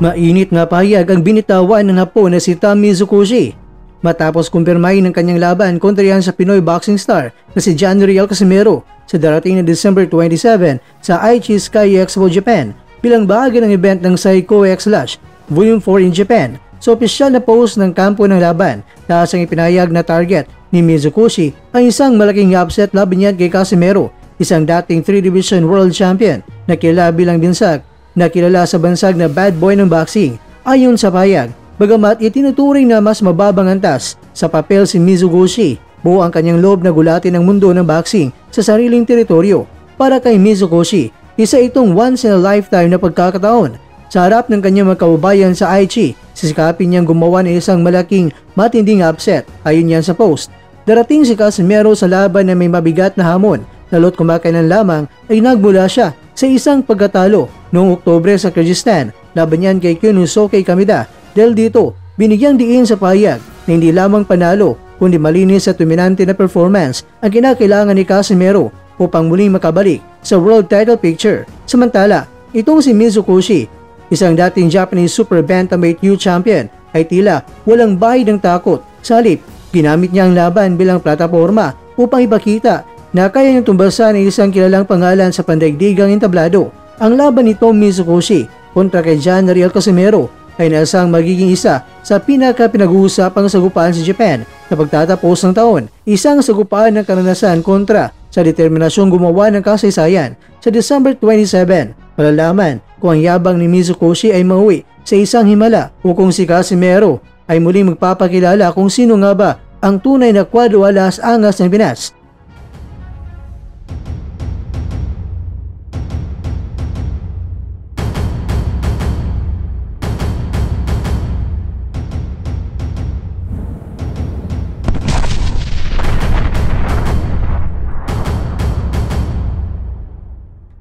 Mainit na pahayag ang binitawan ng Hapon na si Tam Mizukoshi matapos kumpirmahin ng kanyang laban kontra yan sa Pinoy boxing star na si John Riel Casimero sa darating na December 27 sa Aichi Sky Expo Japan bilang bahagi ng event ng Saiko X Lash Volume 4 in Japan. Sa opisyal na post ng kampo ng laban, taas ang ipinahayag na target ni Mizukoshi ang isang malaking upset laban niya kay Casimero, isang dating 3-division world champion na kilala bilang binsag na kilala sa bansag na bad boy ng boxing. Ayon sa pahayag, bagamat itinuturing na mas mababang antas sa papel si Mizukoshi, buo ang kanyang loob na gulatin ang mundo ng boxing sa sariling teritoryo. Para kay Mizukoshi, isa itong once in a lifetime na pagkakataon. Sa harap ng kanyang magkababayan sa Aichi, sisikapin niyang gumawa ng isang malaking matinding upset. Ayon yan sa post, darating si Casimero sa laban na may mabigat na hamon, lalo't kumakailan lamang ay nagmula siya sa isang pagkatalo noong Oktubre sa Kyrgyzstan laban niyan kay Kyunusoke Kamida. Dahil dito, binigyang diin sa pahayag na hindi lamang panalo kundi malinis at dominante na performance ang kinakailangan ni Casimero upang muling makabalik sa world title picture. Samantala, itong si Mizukoshi, isang dating Japanese super bantamweight U champion, ay tila walang bahid ng takot. Sa halip, ginamit niya ang laban bilang plataforma upang ipakita na kaya niyang tumbasan ng isang kilalang pangalan sa pandaigdigang entablado. Ang laban ni Tom Mizukoshi kontra kay John Riel Casimero ay nasang magiging isa sa pinaka-pinag-uusapang sagupaan sa Japan na pagtatapos ng taon. Isang sagupaan ng karanasan kontra sa determinasyong gumawa ng kasaysayan. Sa December 27, malalaman kung ang yabang ni Mizukoshi ay mauwi sa isang himala o kung si Casimero ay muling magpapakilala kung sino nga ba ang tunay na kwadro alas angas ng Pinas.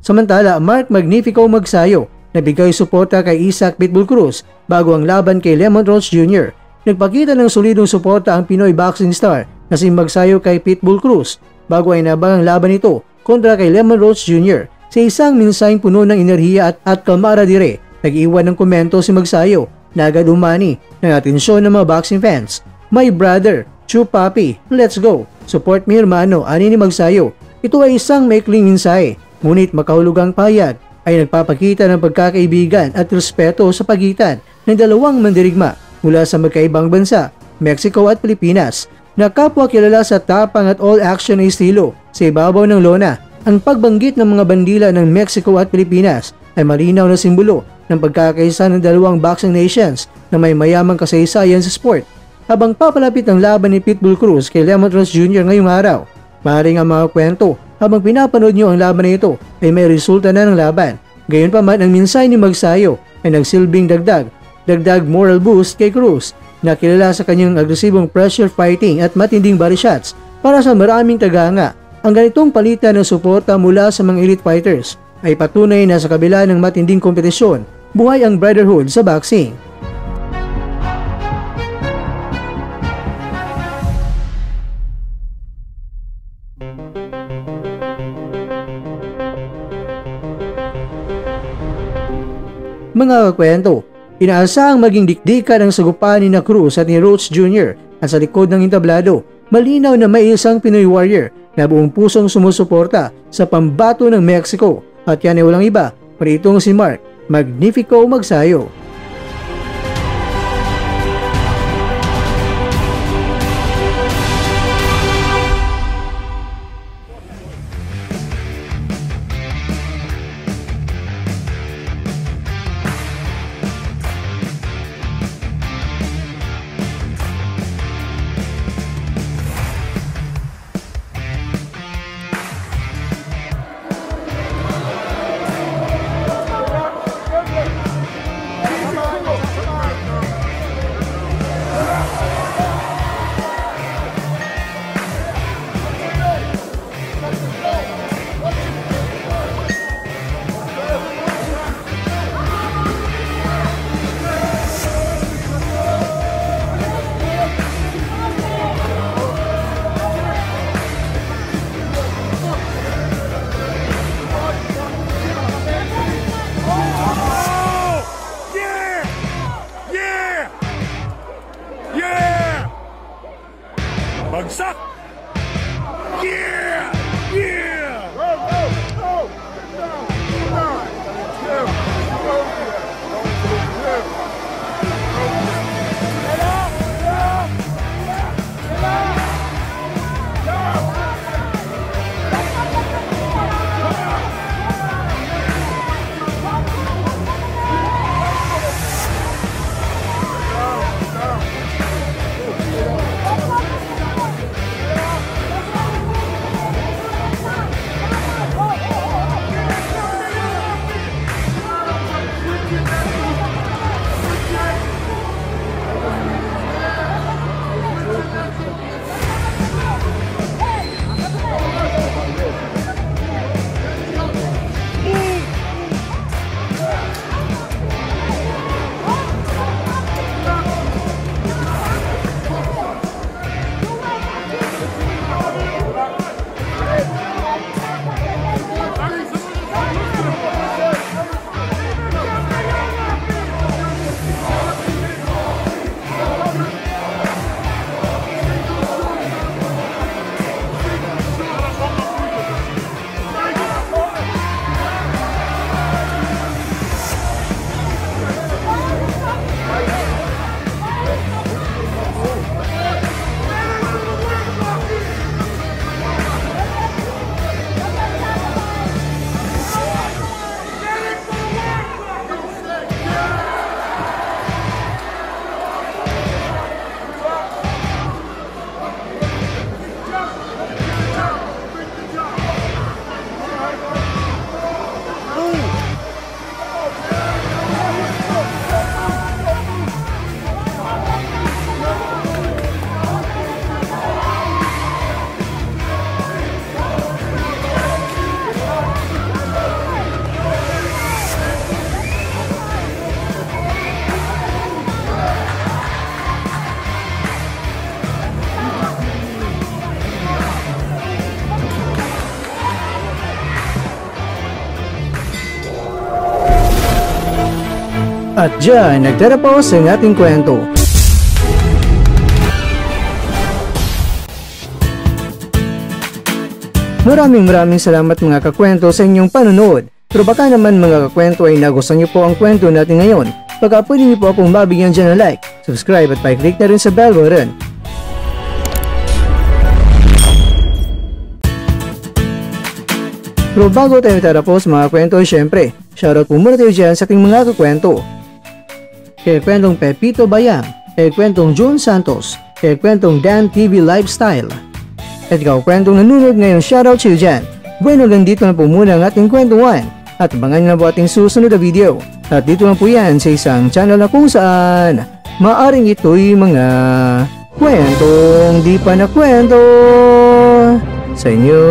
Samantala, Mark Magnifico Magsayo nabigay suporta kay Isaac Pitbull Cruz bago ang laban kay Lemon Rose Jr. Nagpakita ng solidong suporta ang Pinoy boxing star na si Magsayo kay Pitbull Cruz bago ay nabang ang laban nito kontra kay Lemon Rose Jr. Sa isang mensaheng puno ng enerhiya at kamaradire, nag-iwan ng komento si Magsayo na agad umani ng atensyon ng mga boxing fans. My brother, Chu Papi, let's go! Support me hermano, ani ni Magsayo. Ito ay isang maikling mensahe, ngunit makahulugang pahayag ay nagpapakita ng pagkakaibigan at respeto sa pagitan ng dalawang mandirigma mula sa magkaibang bansa, Mexico at Pilipinas, na kapwa kilala sa tapang at all-action na estilo. Sa ibabaw ng lona, ang pagbanggit ng mga bandila ng Mexico at Pilipinas ay malinaw na simbolo ng pagkakaisa ng dalawang boxing nations na may mayamang kasaysayan sa sport. Habang papalapit ang laban ni Pitbull Cruz kay Lemon Rose Jr. ngayong araw, maaaring ang mga kwento habang pinapanood nyo ang laban na ito ay may resulta na ng laban. Gayunpaman, ang mensahe ni Magsayo ay nagsilbing dagdag moral boost kay Cruz na kilala sa kanyang agresibong pressure fighting at matinding body shots. Para sa maraming tagahanga, ang ganitong palitan ng suporta mula sa mga elite fighters ay patunay na sa kabila ng matinding kompetisyon, buhay ang brotherhood sa boxing. Mga kwento, inaasahang maging dikdikan ang sagupaan ni Cruz at ni Rhodes Jr. at sa likod ng entablado, malinaw na may isang Pinoy warrior na buong pusong sumusuporta sa pambato ng Mexico at yan ay walang iba, paritong si Mark Magnifico Magsayo. At dyan, nagtatapos ang ating kwento. Maraming salamat mga kakwento sa inyong panonood. Pero baka naman mga kakwento ay nagustuhan niyo po ang kwento natin ngayon. Baka pwede niyo po akong mabigyan dyan ng like, subscribe at pa-click na rin sa bell button. Pero bago tayo tatapos mga kwento, syempre, shoutout po muna tayo dyan sa ating mga kakwento. Kay kwentong Pepito Bayam, kay kwentong June Santos, kay kwentong Dan TV Lifestyle. At ikaw kwentong nanonood ngayon, shoutout sa'yo dyan. Bueno, hanggang dito na po muna ang ating kwentuhan. At abangan nyo na po ating susunod na video. At dito na po yan sa isang channel na kung saan maaring ito'y mga kwentong di pa na kwento sa inyo.